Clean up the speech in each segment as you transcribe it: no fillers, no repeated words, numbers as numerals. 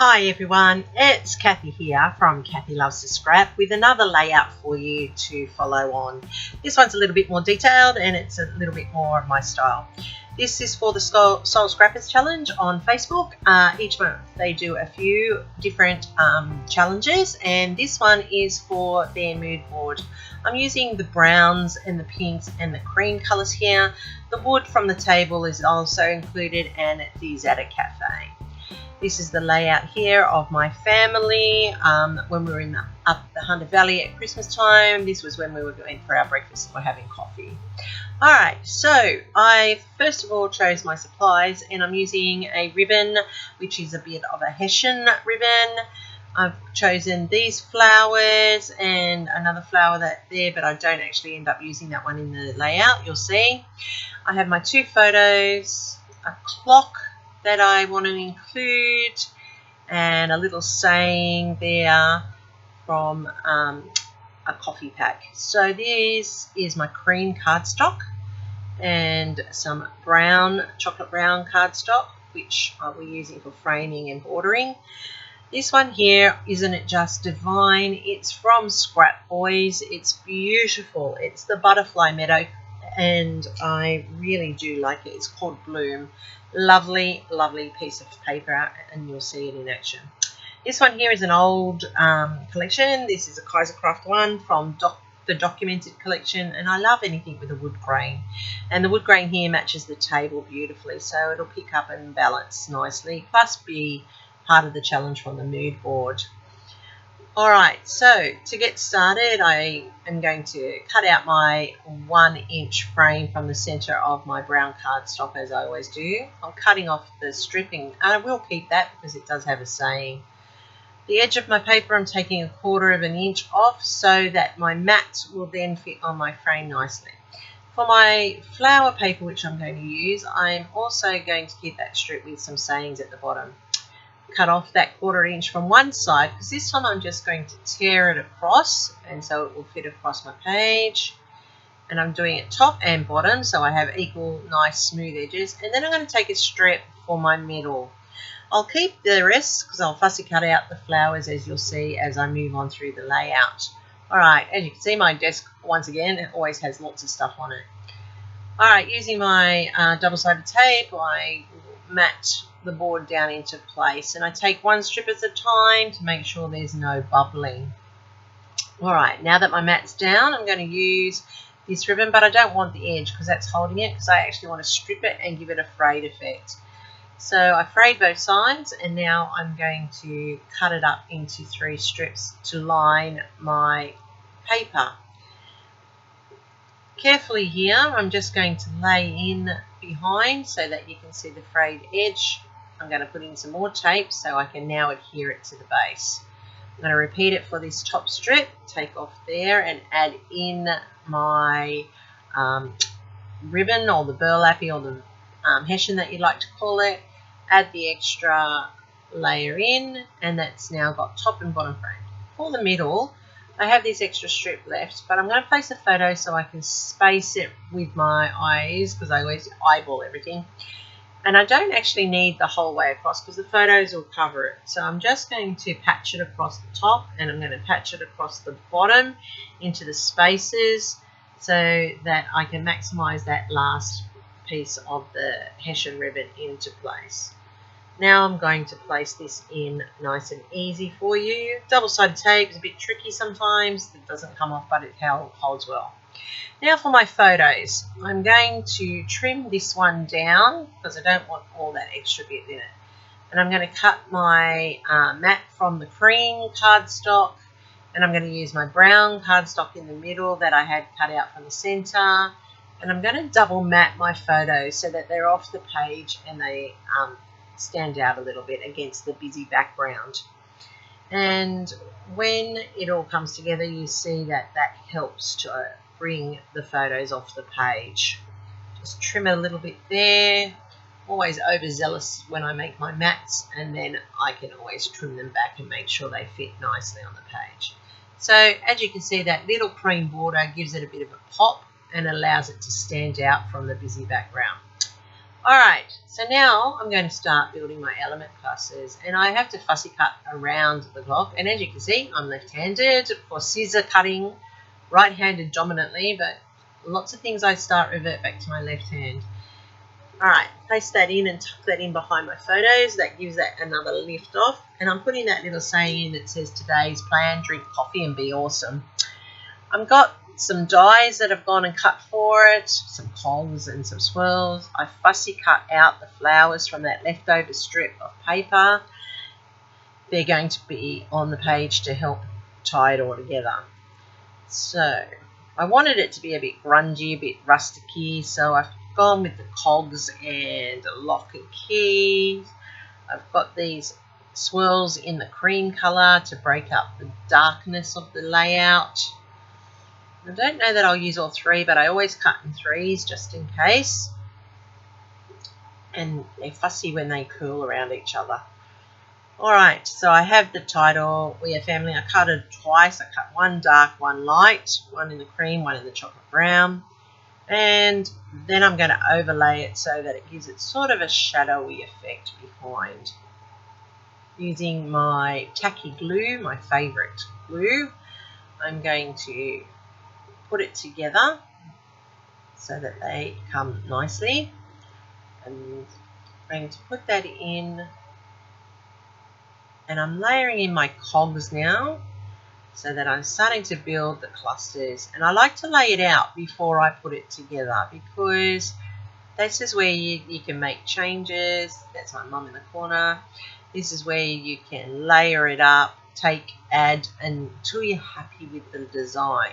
Hi everyone, it's Kathy here from Kathy Loves to Scrap with another layout for you to follow on. This one's a little bit more detailed and it's a little bit more of my style. This is for the Soul Scrappers Challenge on Facebook. Each month they do a few different challenges, and this one is for their mood board. I'm using the browns and the pinks and the cream colours here. The wood from the table is also included, and it is at a cafe. This is the layout here of my family when we were up the Hunter Valley at Christmas time. This was when we were going for our breakfast and we're having coffee. Alright, so I first of all chose my supplies, and I'm using a ribbon which is a bit of a Hessian ribbon. I've chosen these flowers and another flower that's there, but I don't actually end up using that one in the layout, you'll see. I have my two photos, a clock that I want to include, and a little saying there from a coffee pack. So this is my cream cardstock and some brown, chocolate brown cardstock, which I'll be using for framing and bordering. This one here, isn't it just divine? It's from Scrap Boys. It's beautiful. It's the Butterfly Meadow, and I really do like it. It's called Bloom. Lovely, lovely piece of paper, and you'll see it in action. This one here is an old collection. This is a Kaisercraft one from the Documented collection, and I love anything with a wood grain. And the wood grain here matches the table beautifully, so it'll pick up and balance nicely, plus be part of the challenge from the mood board. Alright, so to get started, I am going to cut out my 1-inch frame from the centre of my brown cardstock, as I always do. I'm cutting off the stripping, and I will keep that because it does have a saying. The edge of my paper I'm taking 1/4 inch off so that my mat will then fit on my frame nicely. For my flower paper, which I'm going to use, I'm also going to keep that strip with some sayings at the bottom. Cut off that 1/4 inch from one side, because this time I'm just going to tear it across, and so it will fit across my page. And I'm doing it top and bottom, so I have equal nice smooth edges. And then I'm going to take a strip for my middle. I'll keep the rest because I'll fussy cut out the flowers, as you'll see as I move on through the layout. Alright, as you can see, my desk once again, it always has lots of stuff on it. Alright, using my double-sided tape, I mat the board down into place, and I take one strip at a time to make sure there's no bubbling. Alright, now that my mat's down, I'm going to use this ribbon, but I don't want the edge because that's holding it, because I actually want to strip it and give it a frayed effect. So I frayed both sides, and now I'm going to cut it up into 3 strips to line my paper. Carefully here, I'm just going to lay in behind so that you can see the frayed edge. I'm going to put in some more tape so I can now adhere it to the base. I'm going to repeat it for this top strip, take off there and add in my ribbon, or the burlappy, or the Hessian that you'd like to call it. Add the extra layer in, and that's now got top and bottom frame. For the middle, I have this extra strip left, but I'm going to place a photo so I can space it with my eyes, because I always eyeball everything. And I don't actually need the whole way across because the photos will cover it. So I'm just going to patch it across the top, and I'm going to patch it across the bottom into the spaces so that I can maximize that last piece of the Hessian ribbon into place. Now I'm going to place this in nice and easy for you. Double-sided tape is a bit tricky sometimes. It doesn't come off, but it holds well. Now for my photos, I'm going to trim this one down because I don't want all that extra bit in it. And I'm going to cut my mat from the cream cardstock, and I'm going to use my brown cardstock in the middle that I had cut out from the centre. And I'm going to double mat my photos so that they're off the page and they stand out a little bit against the busy background. And when it all comes together, you see that that helps to bring the photos off the page. Just trim it a little bit there. Always overzealous when I make my mats, and then I can always trim them back and make sure they fit nicely on the page. So as you can see, that little cream border gives it a bit of a pop and allows it to stand out from the busy background. Alright, so now I'm going to start building my element clusters, and I have to fussy cut around the block, and as you can see I'm left-handed for scissor cutting, right-handed dominantly, but lots of things I revert back to my left hand. Alright, paste that in and tuck that in behind my photos. That gives that another lift off, and I'm putting that little saying in that says today's plan, drink coffee and be awesome. I've got some dies that I've gone and cut for it, some cogs and some swirls. I fussy cut out the flowers from that leftover strip of paper. They're going to be on the page to help tie it all together. So I wanted it to be a bit grungy, a bit rusticy, so I've gone with the cogs and lock and key. I've got these swirls in the cream colour to break up the darkness of the layout. I don't know that I'll use all three, but I always cut in threes just in case. And they're fussy when they cool around each other. Alright, so I have the title, We Are Family. I cut it twice. I cut one dark, one light, one in the cream, one in the chocolate brown. And then I'm going to overlay it so that it gives it sort of a shadowy effect behind. Using my tacky glue, my favourite glue, I'm going to put it together so that they come nicely, and I'm going to put that in, and I'm layering in my cogs now so that I'm starting to build the clusters. And I like to lay it out before I put it together, because this is where you can make changes. That's my mum in the corner. This is where you can layer it up, add until you're happy with the design.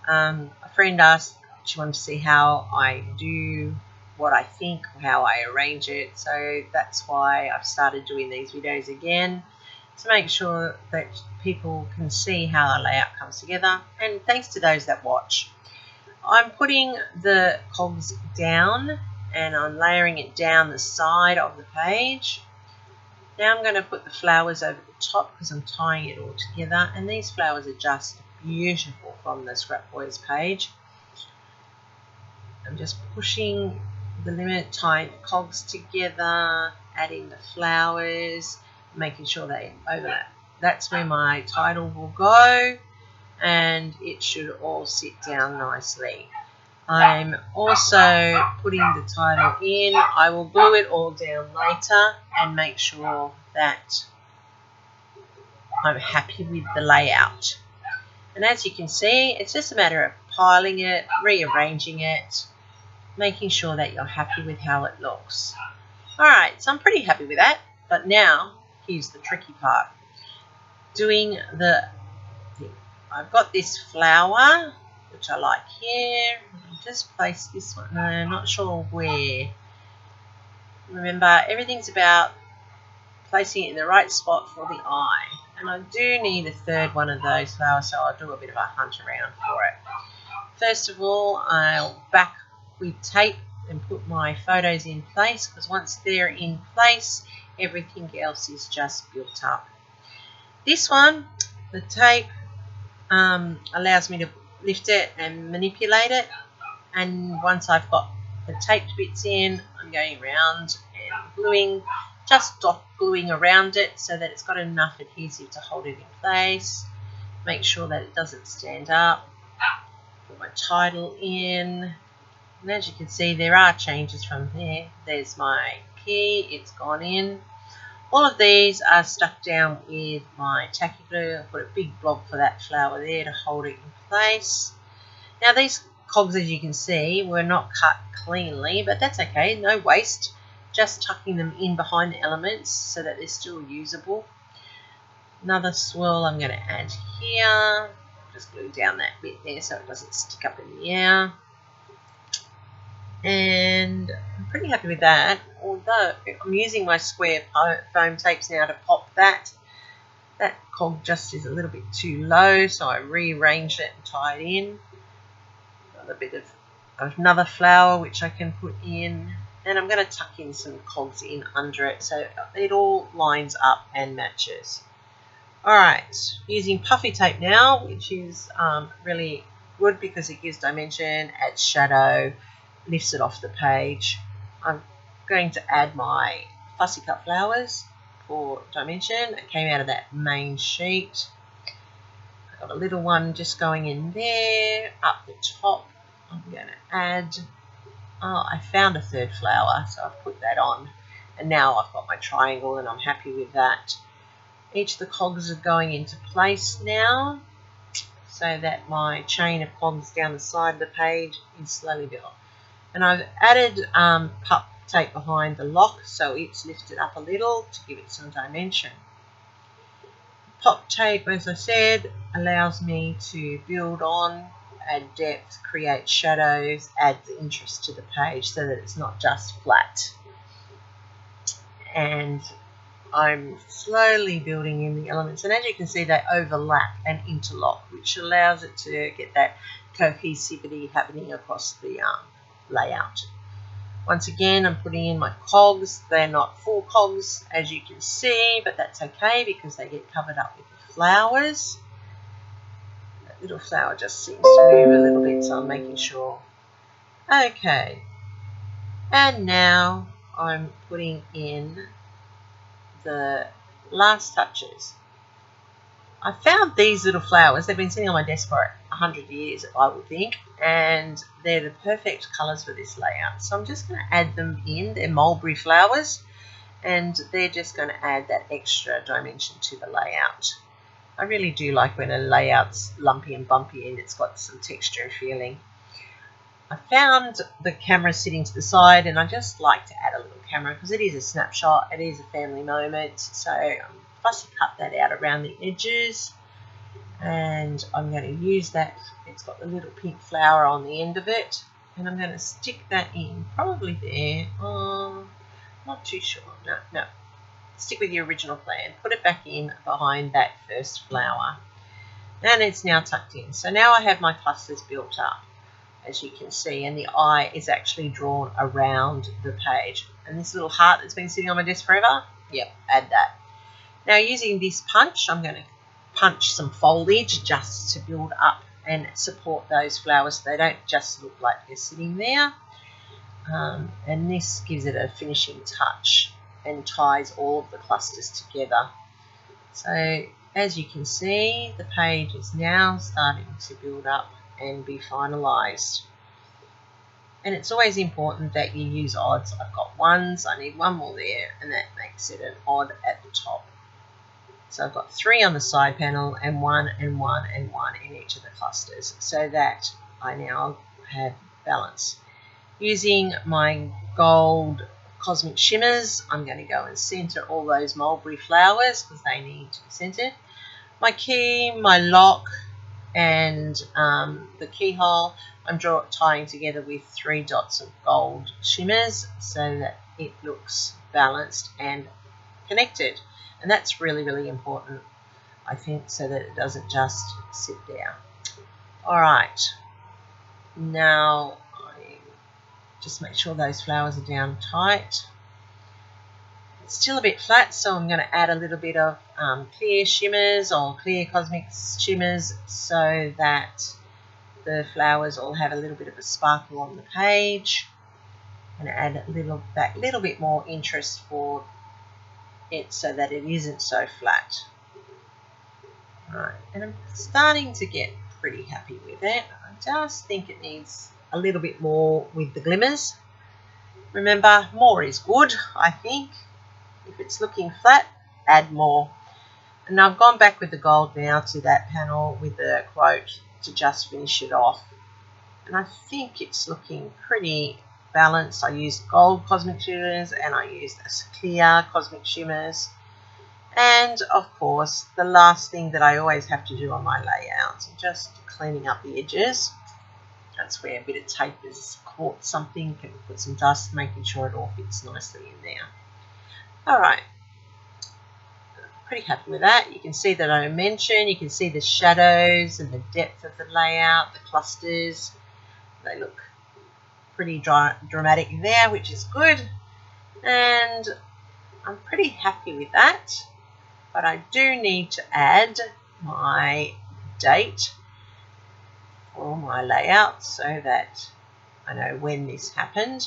A friend asked, she wanted to see how I do what I think, how I arrange it. So that's why I've started doing these videos again, to make sure that people can see how the layout comes together. And thanks to those that watch. I'm putting the cogs down and I'm layering it down the side of the page. Now I'm going to put the flowers over the top because I'm tying it all together, and these flowers are just beautiful from the Scrap Boys page. I'm just pushing the limit, tying the cogs together, adding the flowers, making sure they overlap. That's where my title will go, and it should all sit down nicely. I'm also putting the title in. I will glue it all down later and make sure that I'm happy with the layout. And as you can see, it's just a matter of piling it, rearranging it, making sure that you're happy with how it looks. Alright, so I'm pretty happy with that, but now here's the tricky part. Doing the thing. I've got this flower, which I like here. I'll just place this one. No, I'm not sure where. Remember, everything's about placing it in the right spot for the eye. And I do need a third one of those flowers, so I'll do a bit of a hunt around for it. First of all, I'll back with tape and put my photos in place, because once they're in place, everything else is just built up. This one, the tape allows me to lift it and manipulate it, and once I've got the taped bits in, I'm going around and gluing, just dot gluing around it so that it's got enough adhesive to hold it in place. Make sure that it doesn't stand up. Put my title in, and as you can see, there are changes from there. There's my key, it's gone in. All of these are stuck down with my tacky glue. I put a big blob for that flower there to hold it in place. Now these cogs, as you can see, were not cut cleanly, but that's okay, no waste. Just tucking them in behind the elements so that they're still usable. Another swirl I'm going to add here. Just glue down that bit there so it doesn't stick up in the air. And I'm pretty happy with that, although I'm using my square foam tapes now to pop that. That cog just is a little bit too low, so I rearranged it and tied it in. Got a bit of another flower which I can put in, and I'm going to tuck in some cogs in under it so it all lines up and matches. Alright, using puffy tape now, which is really good because it gives dimension, adds shadow, lifts it off the page. I'm going to add my fussy cut flowers for dimension. It came out of that main sheet. I've got a little one just going in there. Up the top, I'm going to add, I found a third flower, so I've put that on. And now I've got my triangle and I'm happy with that. Each of the cogs are going into place now, so that my chain of cogs down the side of the page is slowly built. And I've added pup tape behind the lock, so it's lifted up a little to give it some dimension. Pop tape, as I said, allows me to build on, add depth, create shadows, add the interest to the page so that it's not just flat. And I'm slowly building in the elements, and as you can see, they overlap and interlock, which allows it to get that cohesivity happening across the layout. Once again, I'm putting in my cogs. They're not full cogs, as you can see, but that's okay because they get covered up with the flowers. That little flower just seems to move a little bit, so I'm making sure. Okay, and now I'm putting in the last touches. I found these little flowers. They've been sitting on my desk for 100 years, I would think, and they're the perfect colours for this layout. So I'm just going to add them in. They're mulberry flowers, and they're just going to add that extra dimension to the layout. I really do like when a layout's lumpy and bumpy and it's got some texture and feeling. I found the camera sitting to the side, and I just like to add a little camera because it is a snapshot, it is a family moment. So fussy cut that out around the edges, and I'm going to use that. It's got the little pink flower on the end of it, and I'm going to stick that in probably there. Not too sure. No. Stick with your original plan. Put it back in behind that first flower, and it's now tucked in. So now I have my clusters built up, as you can see, and the eye is actually drawn around the page. And this little heart that's been sitting on my desk forever, yep, add that. Now using this punch, I'm going to punch some foliage just to build up and support those flowers so they don't just look like they're sitting there. And this gives it a finishing touch and ties all of the clusters together. So as you can see, the page is now starting to build up and be finalised. And it's always important that you use odds. I've got ones, I need one more there, and that makes it an odd at the top. So I've got 3 on the side panel and 1 and 1 and 1 in each of the clusters, so that I now have balance. Using my gold cosmic shimmers, I'm going to go and centre all those mulberry flowers because they need to be centred. My key, my lock, and the keyhole, I'm tying together with 3 dots of gold shimmers so that it looks balanced and connected. And that's really, really important, I think, so that it doesn't just sit there. Alright, now I just make sure those flowers are down tight. It's still a bit flat, so I'm going to add a little bit of clear shimmers or clear cosmic shimmers so that the flowers all have a little bit of a sparkle on the page, and add a little bit more interest for it so that it isn't so flat. Right, and I'm starting to get pretty happy with it. I just think it needs a little bit more with the glimmers. Remember, more is good, I think. If it's looking flat, add more. And I've gone back with the gold now to that panel with the quote to just finish it off. And I think it's looking pretty balanced. I used gold cosmic shimmers and I used clear cosmic shimmers. And of course, the last thing that I always have to do on my layouts, just cleaning up the edges. That's where a bit of tape has caught something, can put some dust, making sure it all fits nicely in there. Alright, pretty happy with that. You can see the dimension, you can see the shadows and the depth of the layout, the clusters. They look pretty dramatic there, which is good. And I'm pretty happy with that. But I do need to add my date for my layout so that I know when this happened.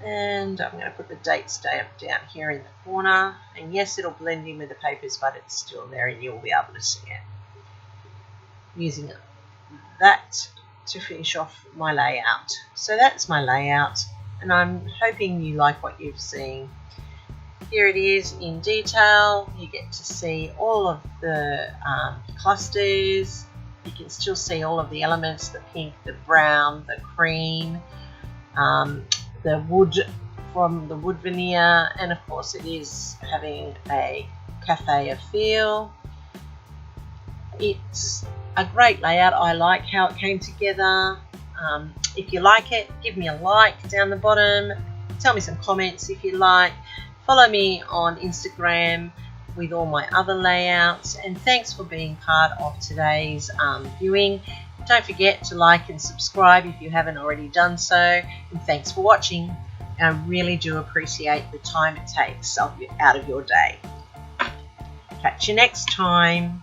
And I'm going to put the dates down here in the corner. And yes, it'll blend in with the papers, but it's still there and you'll be able to see it. Using that to finish off my layout. So that's my layout, and I'm hoping you like what you've seen. Here it is in detail. You get to see all of the clusters. You can still see all of the elements, the pink, the brown, the cream, the wood from the wood veneer, and of course it is having a cafe feel. It's a great layout. I like how it came together. If you like it, give me a like down the bottom. Tell me some comments if you like. Follow me on Instagram with all my other layouts, and thanks for being part of today's viewing. Don't forget to like and subscribe if you haven't already done so, and thanks for watching. I really do appreciate the time it takes out of your day. Catch you next time.